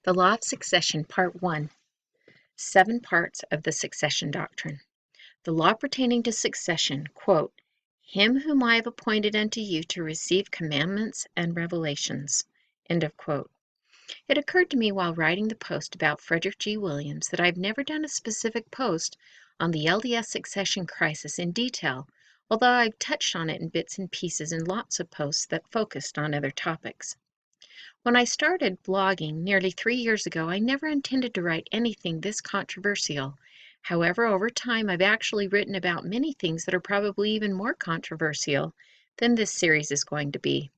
The Law of Succession, Part 1. 7 parts of the succession doctrine. The law pertaining to succession, quote, "Him whom I have appointed unto you to receive commandments and revelations," end of quote. It occurred to me while writing the post about Frederick G. Williams that I've never done a specific post on the LDS succession crisis in detail, although I've touched on it in bits and pieces in lots of posts that focused on other topics. When I started blogging nearly 3 years ago, I never intended to write anything this controversial. However, over time, I've actually written about many things that are probably even more controversial than this series is going to be.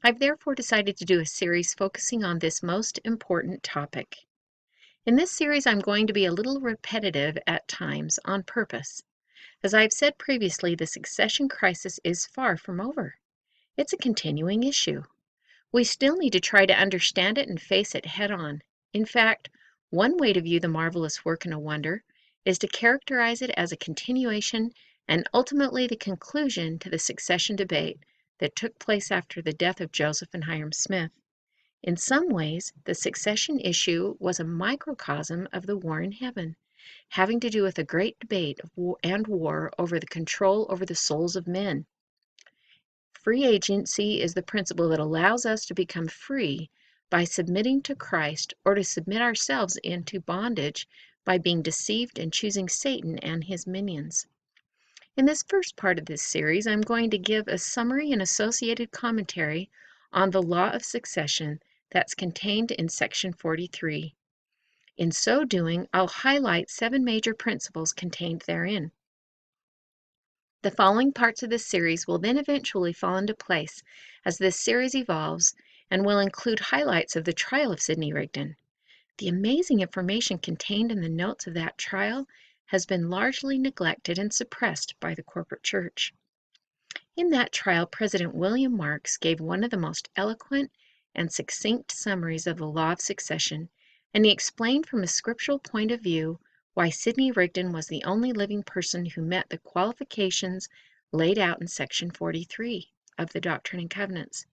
I've therefore decided to do a series focusing on this most important topic. In this series, I'm going to be a little repetitive at times on purpose. As I've said previously, the succession crisis is far from over. It's a continuing issue. We still need to try to understand it and face it head on. In fact, one way to view the marvelous work and a wonder is to characterize it as a continuation and ultimately the conclusion to the succession debate that took place after the death of Joseph and Hyrum Smith. In some ways, the succession issue was a microcosm of the war in heaven, having to do with a great debate of war over the control over the souls of men. Free agency is the principle that allows us to become free by submitting to Christ or to submit ourselves into bondage by being deceived and choosing Satan and his minions. In this first part of this series, I'm going to give a summary and associated commentary on the law of succession that's contained in section 43. In so doing, I'll highlight 7 major principles contained therein. The following parts of this series will then eventually fall into place as this series evolves and will include highlights of the trial of Sidney Rigdon. The amazing information contained in the notes of that trial has been largely neglected and suppressed by the corporate church. In that trial, President William Marks gave one of the most eloquent and succinct summaries of the law of succession, and he explained from a scriptural point of view why Sidney Rigdon was the only living person who met the qualifications laid out in section 43 of the Doctrine and Covenants.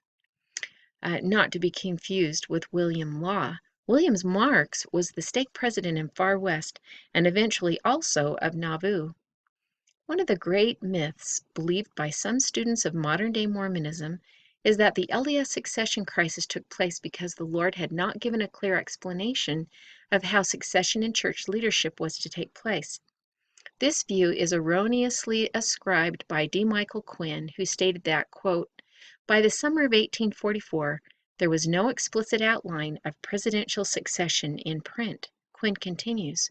Not to be confused with William Law. William Marks was the stake president in Far West and eventually also of Nauvoo. One of the great myths believed by some students of modern-day Mormonism is that the LDS succession crisis took place because the Lord had not given a clear explanation of how succession in church leadership was to take place. This view is erroneously ascribed by D. Michael Quinn, who stated that, quote, "By the summer of 1844, there was no explicit outline of presidential succession in print." Quinn continues,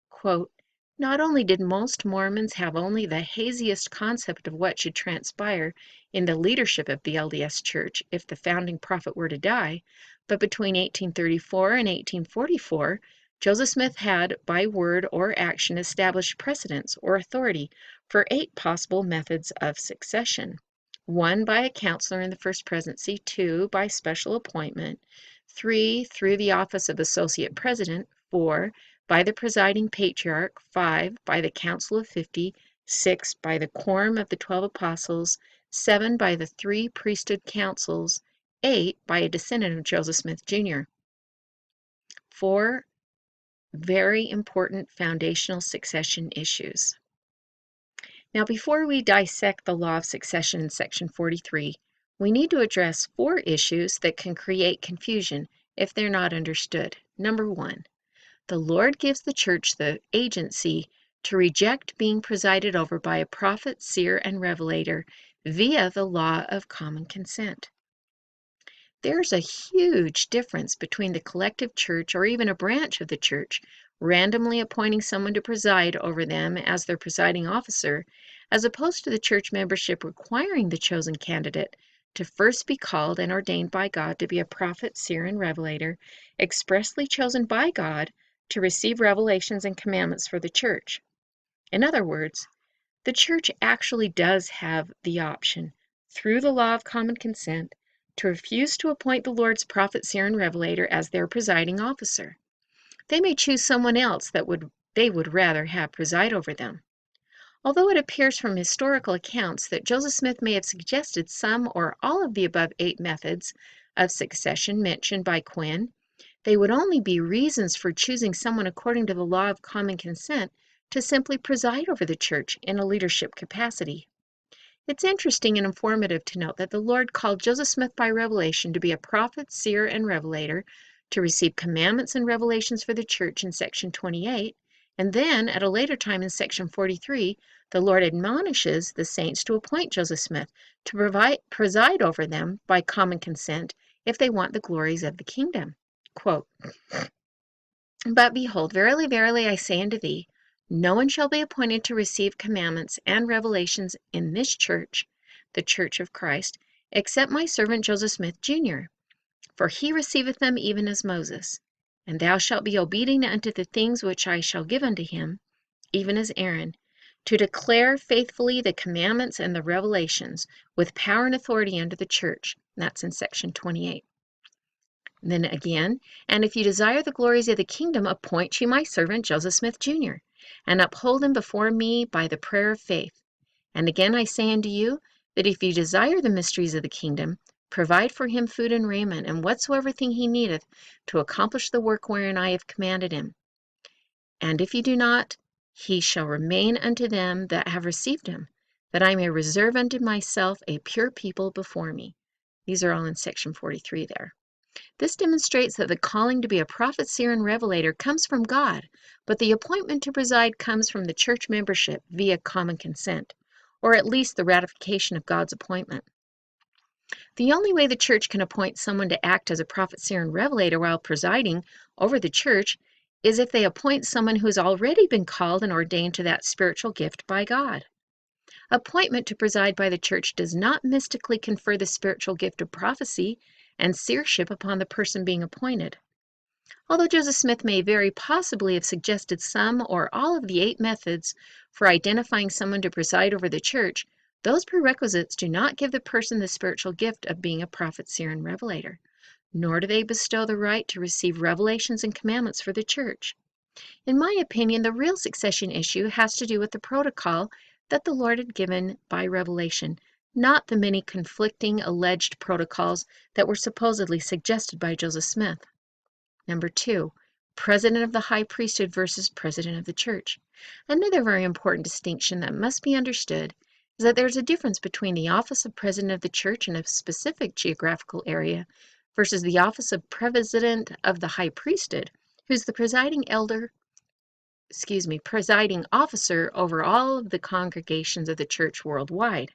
quote, "Not only did most Mormons have only the haziest concept of what should transpire in the leadership of the LDS Church if the founding prophet were to die, but between 1834 and 1844, Joseph Smith had, by word or action, established precedents or authority for 8 possible methods of succession. 1, by a counselor in the first presidency, 2, by special appointment, 3, through the office of associate president, 4, by the presiding patriarch, 5, by the Council of 50, 6, by the quorum of the 12 apostles, 7, by the 3 priesthood councils, 8, by a descendant of Joseph Smith, Jr. 4 very important foundational succession issues. Now, before we dissect the law of succession in section 43, we need to address 4 issues that can create confusion if they're not understood. Number 1, the Lord gives the church the agency to reject being presided over by a prophet, seer, and revelator via the law of common consent. There's a huge difference between the collective church or even a branch of the church randomly appointing someone to preside over them as their presiding officer, as opposed to the church membership requiring the chosen candidate to first be called and ordained by God to be a prophet, seer, and revelator, expressly chosen by God to receive revelations and commandments for the church. In other words, the church actually does have the option, through the law of common consent, to refuse to appoint the Lord's prophet, seer, and revelator as their presiding officer. They may choose someone else that they would rather have preside over them. Although it appears from historical accounts that Joseph Smith may have suggested some or all of the above 8 methods of succession mentioned by Quinn, They would only be reasons for choosing someone according to the law of common consent to simply preside over the church in a leadership capacity. It's interesting and informative to note that the Lord called Joseph Smith by revelation to be a prophet, seer, and revelator, to receive commandments and revelations for the church in section 28, and then at a later time in section 43, the Lord admonishes the saints to appoint Joseph Smith to preside over them by common consent if they want the glories of the kingdom. Quote, "But behold, verily, verily, I say unto thee, no one shall be appointed to receive commandments and revelations in this church, the church of Christ, except my servant Joseph Smith, Jr., for he receiveth them even as Moses. And thou shalt be obedient unto the things which I shall give unto him, even as Aaron, to declare faithfully the commandments and the revelations with power and authority under the church." That's in section 28. Then again, "And if you desire the glories of the kingdom, appoint ye my servant Joseph Smith, Jr., and uphold him before me by the prayer of faith. And again I say unto you, that if you desire the mysteries of the kingdom, provide for him food and raiment, and whatsoever thing he needeth, to accomplish the work wherein I have commanded him. And if you do not, he shall remain unto them that have received him, that I may reserve unto myself a pure people before me." These are all in section 43 there. This demonstrates that the calling to be a prophet, seer, and revelator comes from God, but the appointment to preside comes from the church membership via common consent, or at least the ratification of God's appointment. The only way the church can appoint someone to act as a prophet, seer, and revelator while presiding over the church is if they appoint someone who has already been called and ordained to that spiritual gift by God. Appointment to preside by the church does not mystically confer the spiritual gift of prophecy and seership upon the person being appointed. Although Joseph Smith may very possibly have suggested some or all of the 8 methods for identifying someone to preside over the church, those prerequisites do not give the person the spiritual gift of being a prophet, seer, and revelator, nor do they bestow the right to receive revelations and commandments for the church. In my opinion, the real succession issue has to do with the protocol that the Lord had given by revelation, not the many conflicting alleged protocols that were supposedly suggested by Joseph Smith. Number 2, President of the High Priesthood versus President of the Church. Another very important distinction that must be understood is that there's a difference between the office of President of the Church in a specific geographical area versus the office of President of the High Priesthood, who's the presiding officer over all of the congregations of the church worldwide.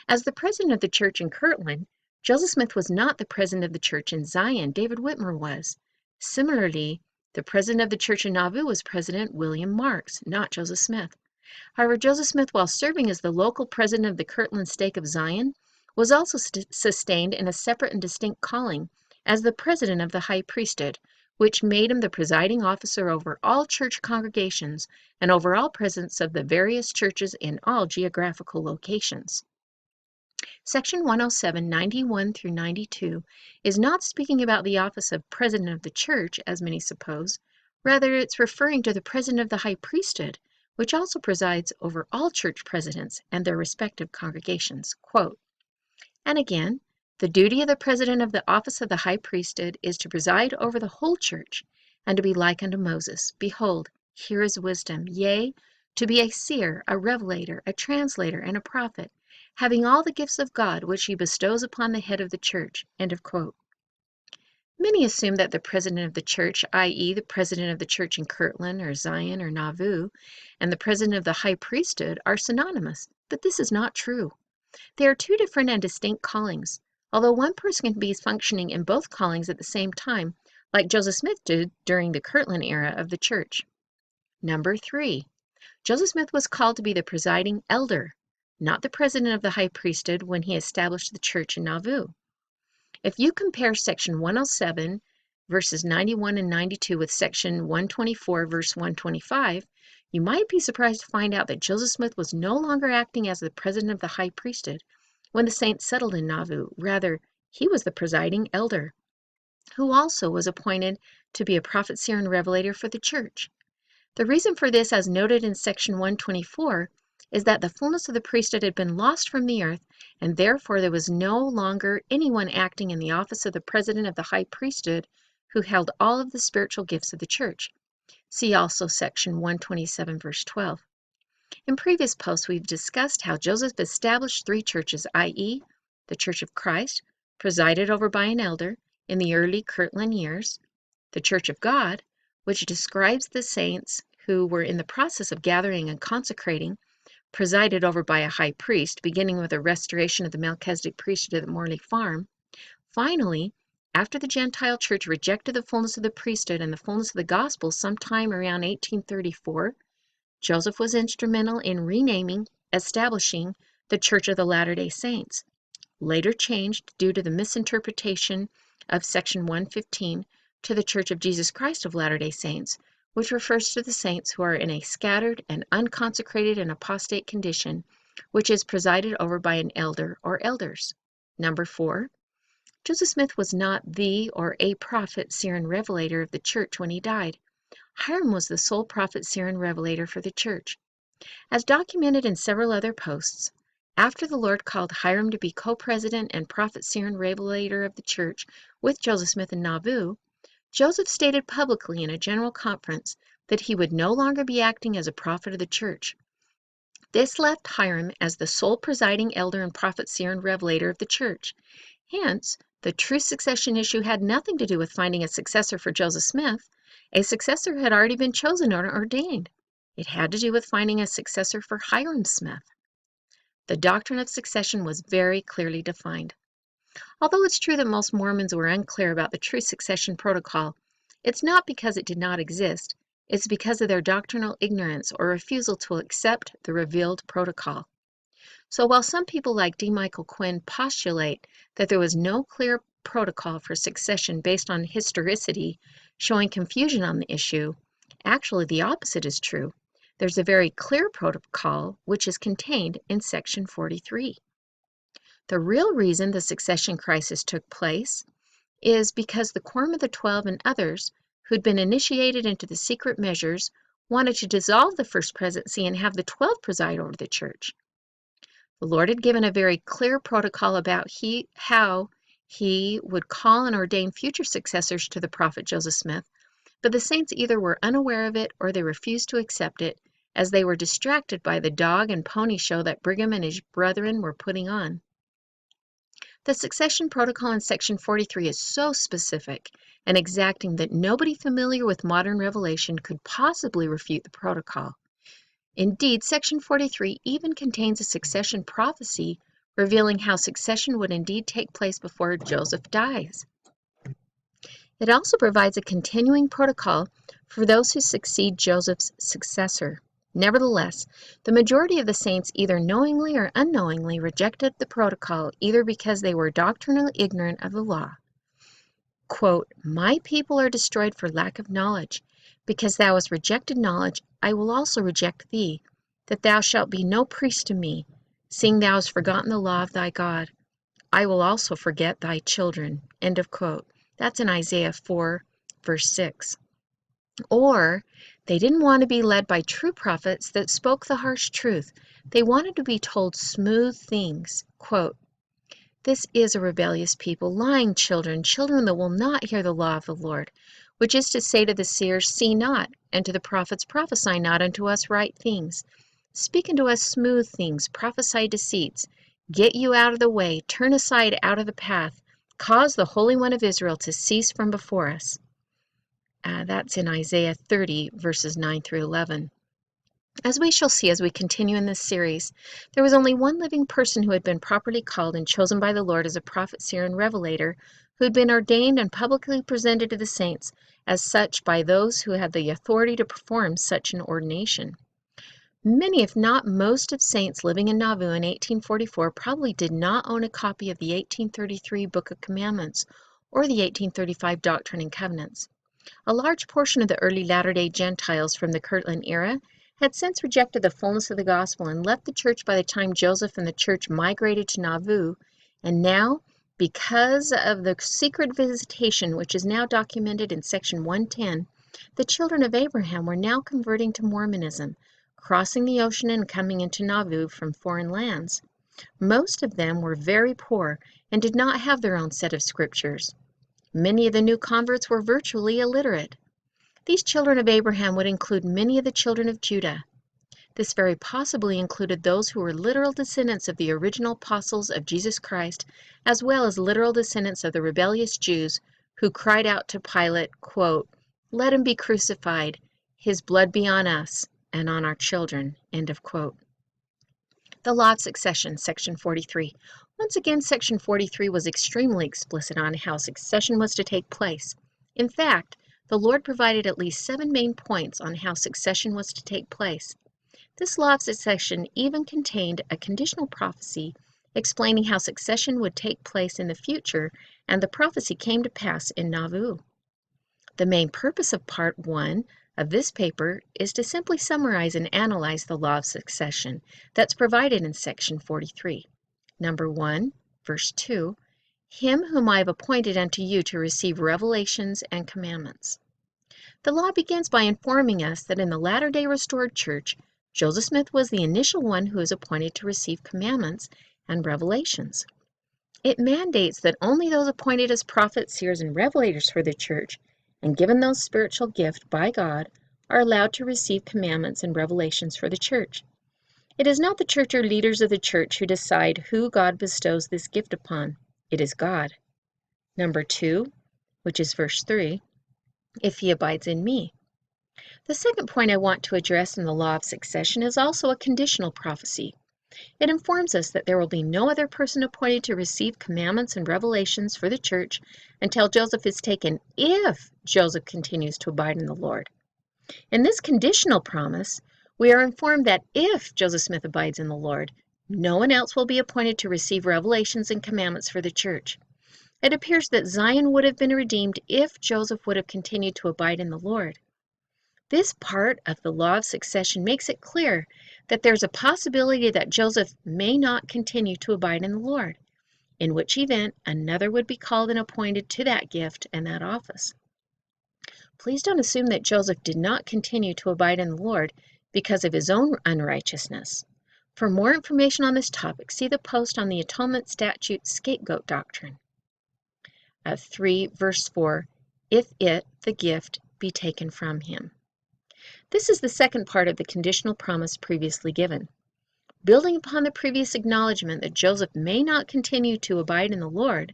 As the president of the church in Kirtland, Joseph Smith was not the president of the church in Zion. David Whitmer was. Similarly, the president of the church in Nauvoo was President William Marks, not Joseph Smith. However, Joseph Smith, while serving as the local president of the Kirtland stake of Zion, was also sustained in a separate and distinct calling as the president of the high priesthood, which made him the presiding officer over all church congregations and over all presidents of the various churches in all geographical locations. Section 107, 91 through 92 is not speaking about the office of president of the church, as many suppose. Rather, it's referring to the president of the high priesthood, which also presides over all church presidents and their respective congregations. Quote, "And again, the duty of the president of the office of the high priesthood is to preside over the whole church, and to be like unto Moses. Behold, here is wisdom, yea, to be a seer, a revelator, a translator, and a prophet, having all the gifts of God which he bestows upon the head of the church." End of quote. Many assume that the president of the church, i.e. the president of the church in Kirtland or Zion or Nauvoo, and the president of the high priesthood are synonymous, but this is not true. They are 2 different and distinct callings, although one person can be functioning in both callings at the same time, like Joseph Smith did during the Kirtland era of the church. Number 3, Joseph Smith was called to be the presiding elder, not the president of the high priesthood when he established the church in Nauvoo. If you compare section 107, verses 91 and 92 with section 124, verse 125, you might be surprised to find out that Joseph Smith was no longer acting as the president of the high priesthood when the saints settled in Nauvoo. Rather, he was the presiding elder, who also was appointed to be a prophet, seer, and revelator for the church. The reason for this, as noted in section 124, is that the fullness of the priesthood had been lost from the earth, and therefore there was no longer anyone acting in the office of the president of the high priesthood who held all of the spiritual gifts of the church. See also section 127, verse 12. In previous posts, we've discussed how Joseph established three churches, i.e., the Church of Christ, presided over by an elder in the early Kirtland years, the Church of God, which describes the saints who were in the process of gathering and consecrating, presided over by a high priest, beginning with the restoration of the Melchizedek priesthood at Morley Farm. Finally, after the Gentile church rejected the fullness of the priesthood and the fullness of the gospel sometime around 1834, Joseph was instrumental in establishing the Church of the Latter-day Saints, later changed due to the misinterpretation of section 115 to the Church of Jesus Christ of Latter-day Saints, which refers to the saints who are in a scattered and unconsecrated and apostate condition, which is presided over by an elder or elders. Number 4, Joseph Smith was not the or a prophet, seer, and revelator of the church when he died. Hiram was the sole prophet, seer, and revelator for the church. As documented in several other posts, after the Lord called Hiram to be co-president and prophet, seer, and revelator of the church with Joseph Smith in Nauvoo, Joseph stated publicly in a general conference that he would no longer be acting as a prophet of the church. This left Hiram as the sole presiding elder and prophet, seer, and revelator of the church. Hence, the true succession issue had nothing to do with finding a successor for Joseph Smith. A successor had already been chosen or ordained. It had to do with finding a successor for Hiram Smith. The doctrine of succession was very clearly defined. Although it's true that most Mormons were unclear about the true succession protocol, it's not because it did not exist. It's because of their doctrinal ignorance or refusal to accept the revealed protocol. So while some people like D. Michael Quinn postulate that there was no clear protocol for succession based on historicity, showing confusion on the issue, actually the opposite is true. There's a very clear protocol which is contained in section 43. The real reason the succession crisis took place is because the Quorum of the 12 and others who'd been initiated into the secret measures wanted to dissolve the first presidency and have the 12 preside over the church. The Lord had given a very clear protocol about how he would call and ordain future successors to the prophet Joseph Smith, but the saints either were unaware of it or they refused to accept it, as they were distracted by the dog and pony show that Brigham and his brethren were putting on. The succession protocol in section 43 is so specific and exacting that nobody familiar with modern revelation could possibly refute the protocol. Indeed, section 43 even contains a succession prophecy revealing how succession would indeed take place before Joseph dies. It also provides a continuing protocol for those who succeed Joseph's successor. Nevertheless, the majority of the saints either knowingly or unknowingly rejected the protocol, either because they were doctrinally ignorant of the law. Quote, "My people are destroyed for lack of knowledge. Because thou hast rejected knowledge, I will also reject thee, that thou shalt be no priest to me, seeing thou hast forgotten the law of thy God. I will also forget thy children." End of quote. That's in Isaiah 4, verse 6. Or, they didn't want to be led by true prophets that spoke the harsh truth. They wanted to be told smooth things. Quote, "This is a rebellious people, lying children, children that will not hear the law of the Lord, which is to say to the seers, see not, and to the prophets, prophesy not unto us right things. Speak unto us smooth things, prophesy deceits. Get you out of the way, turn aside out of the path, cause the Holy One of Israel to cease from before us." That's in Isaiah 30, verses 9 through 11. As we shall see as we continue in this series, there was only one living person who had been properly called and chosen by the Lord as a prophet, seer, and revelator, who had been ordained and publicly presented to the saints as such by those who had the authority to perform such an ordination. Many, if not most, of saints living in Nauvoo in 1844 probably did not own a copy of the 1833 Book of Commandments or the 1835 Doctrine and Covenants. A large portion of the early Latter-day Gentiles from the Kirtland era had since rejected the fullness of the gospel and left the church by the time Joseph and the church migrated to Nauvoo, and now, because of the secret visitation which is now documented in section 110, the children of Abraham were now converting to Mormonism, crossing the ocean and coming into Nauvoo from foreign lands. Most of them were very poor and did not have their own set of scriptures. Many of the new converts were virtually illiterate. These children of Abraham would include many of the children of Judah. This very possibly included those who were literal descendants of the original apostles of Jesus Christ, as well as literal descendants of the rebellious Jews who cried out to Pilate, quote, "Let him be crucified, his blood be on us and on our children," end of quote. The Law of Succession, Section 43. Once again, Section 43 was extremely explicit on how succession was to take place. In fact, the Lord provided at least 7 main points on how succession was to take place. This law of succession even contained a conditional prophecy explaining how succession would take place in the future, and the prophecy came to pass in Nauvoo. The main purpose of Part 1 of this paper is to simply summarize and analyze the law of succession that's provided in Section 43. Number 1, verse 2, "Him whom I have appointed unto you to receive revelations and commandments." The law begins by informing us that in the latter-day restored church, Joseph Smith was the initial one who is appointed to receive commandments and revelations. It mandates that only those appointed as prophets, seers, and revelators for the church, and given those spiritual gift by God, are allowed to receive commandments and revelations for the church. It is not the church or leaders of the church who decide who God bestows this gift upon. It is God. Number 2, which is verse 3, "If he abides in me." The second point I want to address in the law of succession is also a conditional prophecy. It informs us that there will be no other person appointed to receive commandments and revelations for the church until Joseph is taken, if Joseph continues to abide in the Lord. In this conditional promise, we are informed that if Joseph Smith abides in the Lord, no one else will be appointed to receive revelations and commandments for the church. It appears that Zion would have been redeemed if Joseph would have continued to abide in the Lord. This part of the law of succession makes it clear that there's a possibility that Joseph may not continue to abide in the Lord, in which event another would be called and appointed to that gift and that office. Please don't assume that Joseph did not continue to abide in the Lord because of his own unrighteousness. For more information on this topic, see the post on the Atonement Statute Scapegoat Doctrine. 3, verse 4, "If it, the gift, be taken from him." This is the second part of the conditional promise previously given. Building upon the previous acknowledgement that Joseph may not continue to abide in the Lord,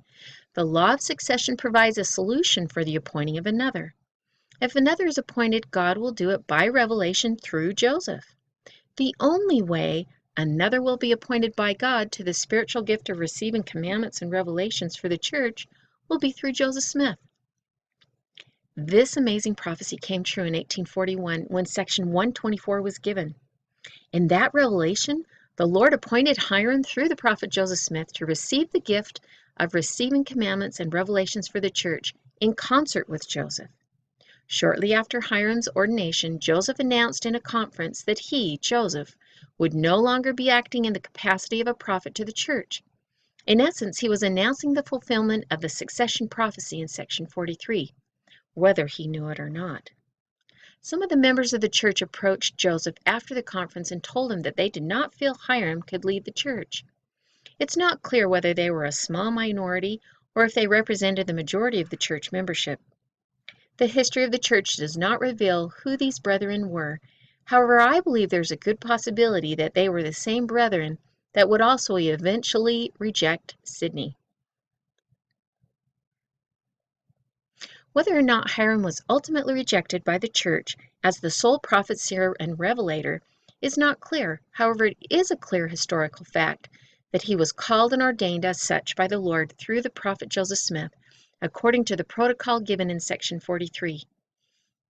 the law of succession provides a solution for the appointing of another. If another is appointed, God will do it by revelation through Joseph. The only way another will be appointed by God to the spiritual gift of receiving commandments and revelations for the church will be through Joseph Smith. This amazing prophecy came true in 1841 when Section 124 was given. In that revelation, the Lord appointed Hiram through the prophet Joseph Smith to receive the gift of receiving commandments and revelations for the church in concert with Joseph. Shortly after Hiram's ordination, Joseph announced in a conference that he, Joseph, would no longer be acting in the capacity of a prophet to the church. In essence, he was announcing the fulfillment of the succession prophecy in Section 43. Whether he knew it or not. Some of the members of the church approached Joseph after the conference and told him that they did not feel Hiram could lead the church. It's not clear whether they were a small minority or if they represented the majority of the church membership. The history of the church does not reveal who these brethren were. However, I believe there's a good possibility that they were the same brethren that would also eventually reject Sidney. Whether or not Hiram was ultimately rejected by the church as the sole prophet, seer, and revelator is not clear. However, it is a clear historical fact that he was called and ordained as such by the Lord through the prophet Joseph Smith, according to the protocol given in Section 43.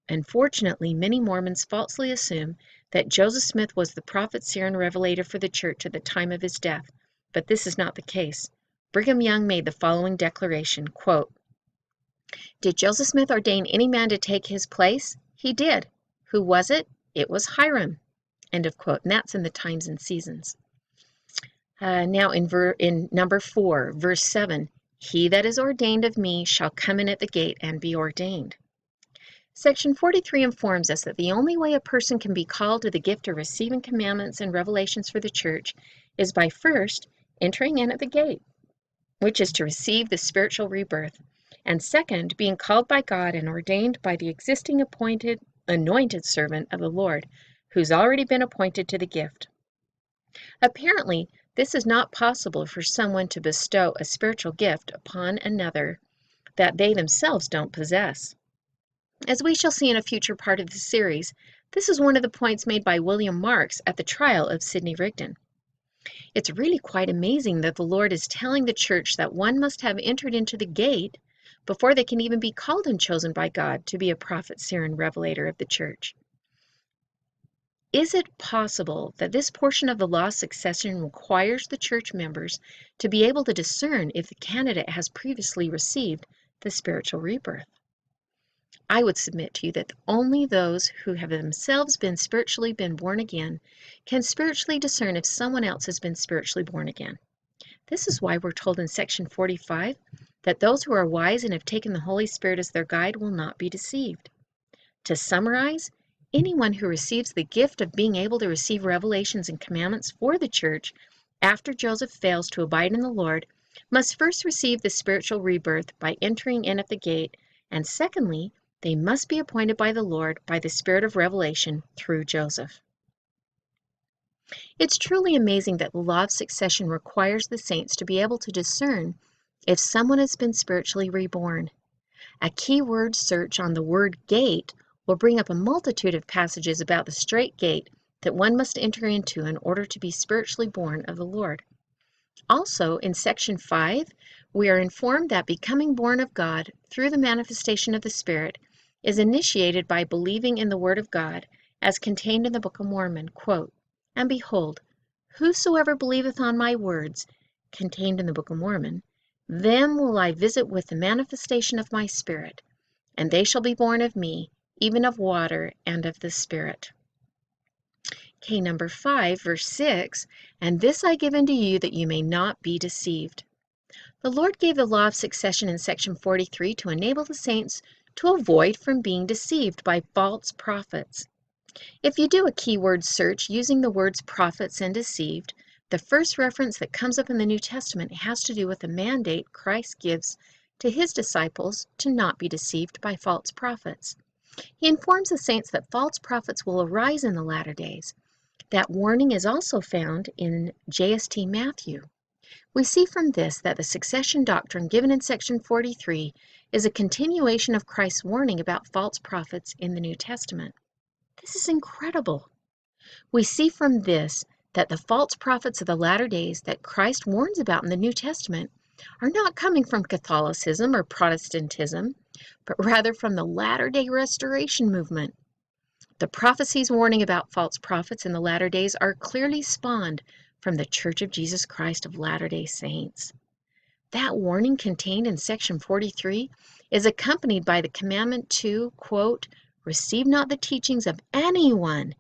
Unfortunately, many Mormons falsely assume that Joseph Smith was the prophet, seer, and revelator for the church at the time of his death, but this is not the case. Brigham Young made the following declaration, quote, "Did Joseph Smith ordain any man to take his place? He did. Who was it? It was Hiram." End of quote. And that's in the Times and Seasons. Now in number 4, verse 7, "He that is ordained of me shall come in at the gate and be ordained." Section 43 informs us that the only way a person can be called to the gift of receiving commandments and revelations for the church is by first entering in at the gate, which is to receive the spiritual rebirth. and second, being called by God and ordained by the existing anointed servant of the Lord, who's already been appointed to the gift. Apparently, this is not possible for someone to bestow a spiritual gift upon another that they themselves don't possess. As we shall see in a future part of the series, this is one of the points made by William Marks at the trial of Sidney Rigdon. It's really quite amazing that the Lord is telling the church that one must have entered into the gate before they can even be called and chosen by God to be a prophet, seer, and revelator of the church. Is it possible that this portion of the law of succession requires the church members to be able to discern if the candidate has previously received the spiritual rebirth? I would submit to you that only those who have themselves been spiritually born again can spiritually discern if someone else has been spiritually born again. This is why we're told in section 45 that those who are wise and have taken the Holy Spirit as their guide will not be deceived. To summarize, anyone who receives the gift of being able to receive revelations and commandments for the church after Joseph fails to abide in the Lord must first receive the spiritual rebirth by entering in at the gate, and secondly, they must be appointed by the Lord by the Spirit of revelation through Joseph. It's truly amazing that the law of succession requires the saints to be able to discern if someone has been spiritually reborn. A keyword search on the word gate will bring up a multitude of passages about the strait gate that one must enter into in order to be spiritually born of the Lord. Also, in section 5, we are informed that becoming born of God through the manifestation of the Spirit is initiated by believing in the Word of God, as contained in the Book of Mormon, quote, "And behold, whosoever believeth on my words," contained in the Book of Mormon, "them will I visit with the manifestation of my Spirit, and they shall be born of me, even of water and of the Spirit." Okay, number 5, verse 6, "And this I give unto you that you may not be deceived." The Lord gave the law of succession in section 43 to enable the saints to avoid from being deceived by false prophets. If you do a keyword search using the words prophets and deceived, the first reference that comes up in the New Testament has to do with the mandate Christ gives to his disciples to not be deceived by false prophets. He informs the saints that false prophets will arise in the latter days. That warning is also found in JST Matthew. We see from this that the succession doctrine given in section 43 is a continuation of Christ's warning about false prophets in the New Testament. This is incredible. We see from this that the false prophets of the latter days that Christ warns about in the New Testament are not coming from Catholicism or Protestantism, but rather from the Latter-day Restoration movement. The prophecies warning about false prophets in the latter days are clearly spawned from the Church of Jesus Christ of Latter-day Saints. That warning contained in section 43 is accompanied by the commandment to, quote, "Receive not the teachings of anyone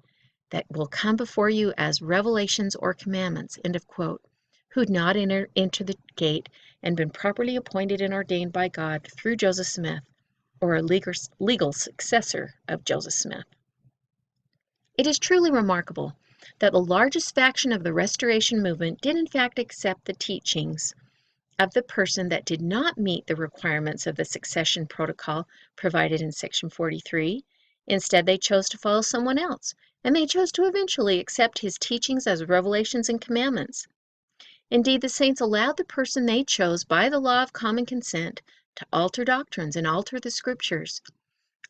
that will come before you as revelations or commandments," end of quote, who'd not entered into the gate and been properly appointed and ordained by God through Joseph Smith, or a legal successor of Joseph Smith. It is truly remarkable that the largest faction of the Restoration movement did in fact accept the teachings of the person that did not meet the requirements of the succession protocol provided in section 43. Instead, they chose to follow someone else, and they chose to eventually accept his teachings as revelations and commandments. Indeed, the saints allowed the person they chose by the law of common consent to alter doctrines and alter the scriptures.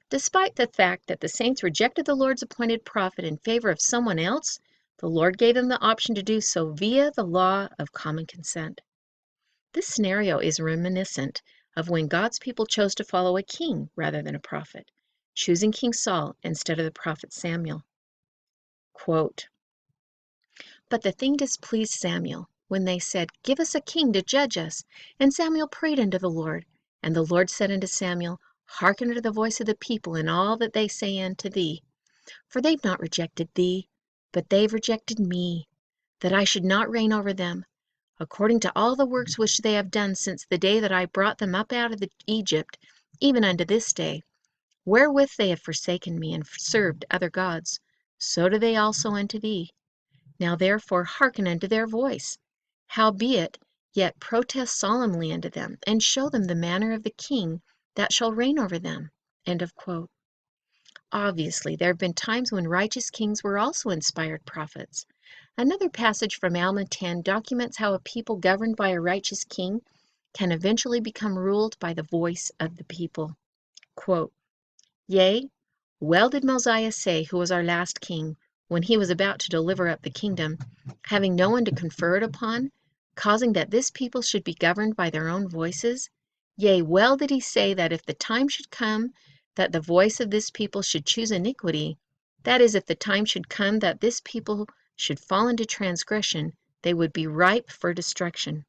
Despite the fact that the saints rejected the Lord's appointed prophet in favor of someone else, the Lord gave them the option to do so via the law of common consent. This scenario is reminiscent of when God's people chose to follow a king rather than a prophet, choosing King Saul instead of the prophet Samuel. Quote, "But the thing displeased Samuel, when they said, Give us a king to judge us. And Samuel prayed unto the Lord. And the Lord said unto Samuel, Hearken unto the voice of the people in all that they say unto thee. For they've not rejected thee, but they've rejected me, that I should not reign over them, according to all the works which they have done since the day that I brought them up out of Egypt, even unto this day, wherewith they have forsaken me and served other gods. So do they also unto thee. Now therefore hearken unto their voice. Howbeit, yet protest solemnly unto them, and show them the manner of the king that shall reign over them." End of quote. Obviously, there have been times when righteous kings were also inspired prophets. Another passage from Alma 10 documents how a people governed by a righteous king can eventually become ruled by the voice of the people. Quote, "Yea, well did Mosiah say, who was our last king, when he was about to deliver up the kingdom, having no one to confer it upon, causing that this people should be governed by their own voices. Yea, well did he say that if the time should come that the voice of this people should choose iniquity, that is, if the time should come that this people should fall into transgression, they would be ripe for destruction.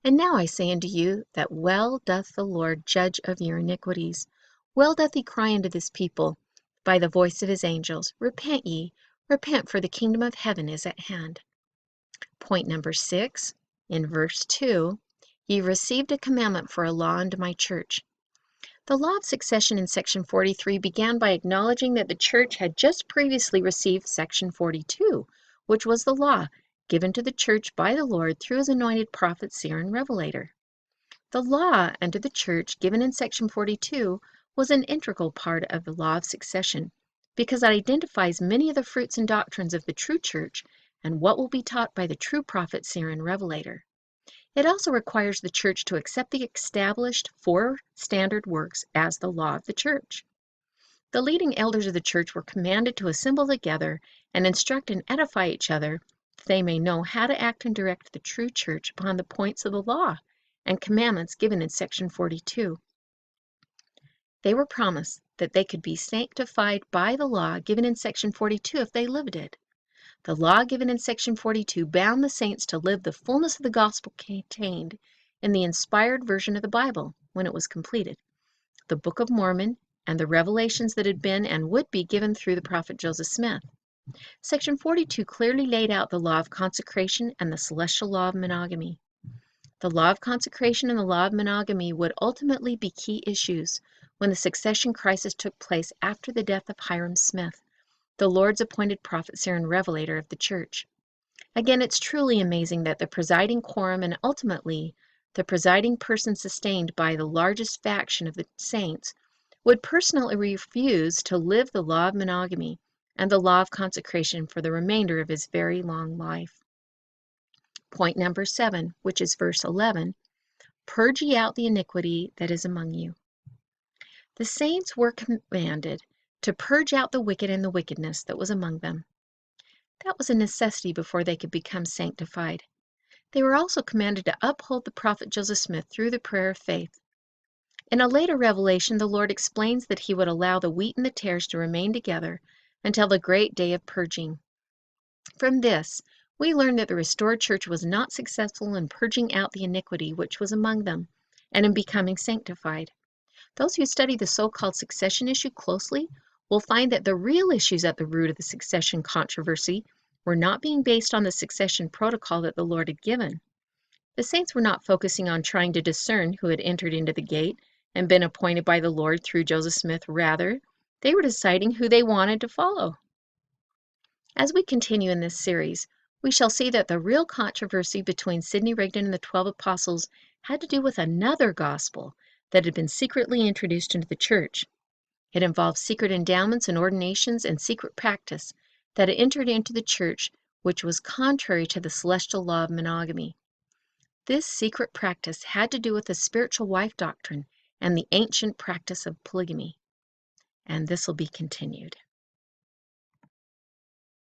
And now I say unto you that well doth the Lord judge of your iniquities. Well doth he cry unto this people by the voice of his angels, Repent ye, repent, for the kingdom of heaven is at hand." Point number 6, in verse 2, "Ye received a commandment for a law unto my church." The law of succession in section 43 began by acknowledging that the church had just previously received section 42, which was the law given to the church by the Lord through his anointed prophet, seer, and revelator. The law unto the church given in section 42 was an integral part of the law of succession because it identifies many of the fruits and doctrines of the true church and what will be taught by the true prophet, seer, and revelator. It also requires the church to accept the established 4 standard works as the law of the church. The leading elders of the church were commanded to assemble together and instruct and edify each other that they may know how to act and direct the true church upon the points of the law and commandments given in section 42. They were promised that they could be sanctified by the law given in section 42 if they lived it. The law given in section 42 bound the saints to live the fullness of the gospel contained in the inspired version of the Bible when it was completed, the Book of Mormon, and the revelations that had been and would be given through the prophet Joseph Smith. Section 42 clearly laid out the law of consecration and the celestial law of monogamy. The law of consecration and the law of monogamy would ultimately be key issues when the succession crisis took place after the death of Hiram Smith, the Lord's appointed prophet, seer, and revelator of the church. Again, it's truly amazing that the presiding quorum and ultimately the presiding person sustained by the largest faction of the saints would personally refuse to live the law of monogamy and the law of consecration for the remainder of his very long life. Point number 7, which is verse 11, "Purge ye out the iniquity that is among you." The saints were commanded to purge out the wicked and the wickedness that was among them. That was a necessity before they could become sanctified. They were also commanded to uphold the prophet Joseph Smith through the prayer of faith. In a later revelation, the Lord explains that he would allow the wheat and the tares to remain together until the great day of purging. From this, we learn that the restored church was not successful in purging out the iniquity which was among them and in becoming sanctified. Those who study the so-called succession issue closely will find that the real issues at the root of the succession controversy were not being based on the succession protocol that the Lord had given. The saints were not focusing on trying to discern who had entered into the gate and been appointed by the Lord through Joseph Smith. Rather, they were deciding who they wanted to follow. As we continue in this series, we shall see that the real controversy between Sidney Rigdon and the 12 apostles had to do with another gospel that had been secretly introduced into the church. It involved secret endowments and ordinations and secret practice that had entered into the church, which was contrary to the celestial law of monogamy. This secret practice had to do with the spiritual wife doctrine and the ancient practice of polygamy. And this will be continued.